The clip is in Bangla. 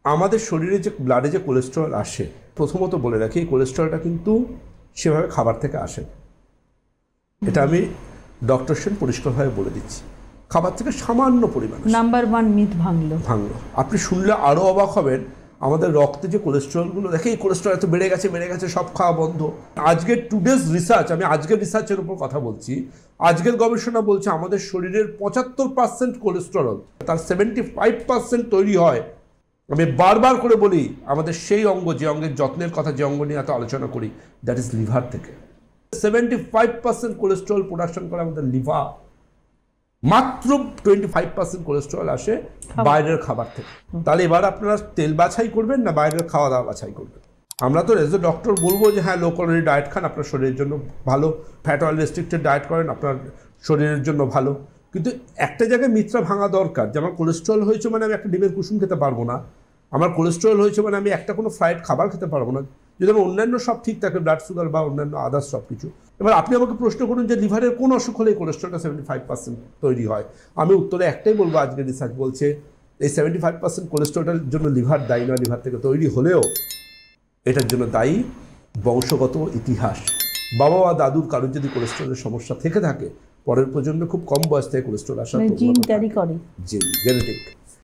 আমাদের শরীরে যে ব্লাডে যে কোলেস্টেরল আসে, প্রথমত বলে রাখি এই কোলেস্টেরলটা কিন্তু সেভাবে খাবার থেকে আসে না। এটা আমি ডক্টর সেন পরিষ্কারভাবে বলে দিচ্ছি, খাবার থেকে সামান্য পরিমাণ। নাম্বার 1 মিথ ভাঙলো। আপনি শুনলে আরও অবাক হবেন, আমাদের রক্তে যে কোলেস্টেরলগুলো দেখে, এই কোলেস্টেরল এত বেড়ে গেছে, সব খাওয়া বন্ধ। আজকের টুডেজ রিসার্চ, আমি আজকের রিসার্চের উপর কথা বলছি, আজকের গবেষণা বলছে আমাদের শরীরের 75% কোলেস্টেরল, তার 75% তৈরি হয়, আমি বারবার করে বলি, আমাদের সেই অঙ্গ, যে অঙ্গের যত্নের কথা, যে অঙ্গ নিয়ে এত আলোচনা করি, দ্যাট ইজ লিভার থেকে। 75% কোলেস্টেরল প্রোডাকশন করে আমাদের লিভার, মাত্র 25% কোলেস্টেরল আসে বাইরের খাবার থেকে। তাহলে এবার আপনারা তেল বাছাই করবেন না বাইরের খাওয়া দাওয়া বাছাই করবেন? আমরা তো এজ এ ডক্টর বলবো যে হ্যাঁ লো ক্যালোরি ডায়েট খান, আপনার শরীরের জন্য ভালো, ফ্যাট অয়েল রেস্ট্রিক্টেড ডায়েট করেন, আপনার শরীরের জন্য ভালো। কিন্তু একটা জায়গায় মিথ্যা ভাঙা দরকার, যে আমার কোলেস্টেরল হয়েছে মানে আমি একটা ডিমের কুসুম খেতে পারবো না, আমার কোলেস্টেরল হয়েছে মানে আমি একটা কোনো ফ্রাইড খাবার খেতে পারবো না, যদি আমার অন্যান্য সব ঠিক থাকে, ব্লাড সুগার বা অন্যান্য আদার্স সব কিছু। এবার আপনি আমাকে প্রশ্ন করুন যে লিভারের কোন অসুখ হলে কোলেস্টেরলটা 75% তৈরি হয়, আমি উত্তরে একটাই বলবো, আজকের রিসার্চ বলছে এই 75% কোলেস্টেরলটার জন্য লিভার দায়ী নয়, লিভার থেকে তৈরি হলেও এটার জন্য দায়ী বংশগত ইতিহাস। বাবা বা দাদুর কারোর যদি কোলেস্টেরলের সমস্যা থেকে থাকে, পরের প্রজন্মে খুব কম বয়স থেকে কোলেস্টেরল আসার জিন ক্যারি করে, জেনেটিক।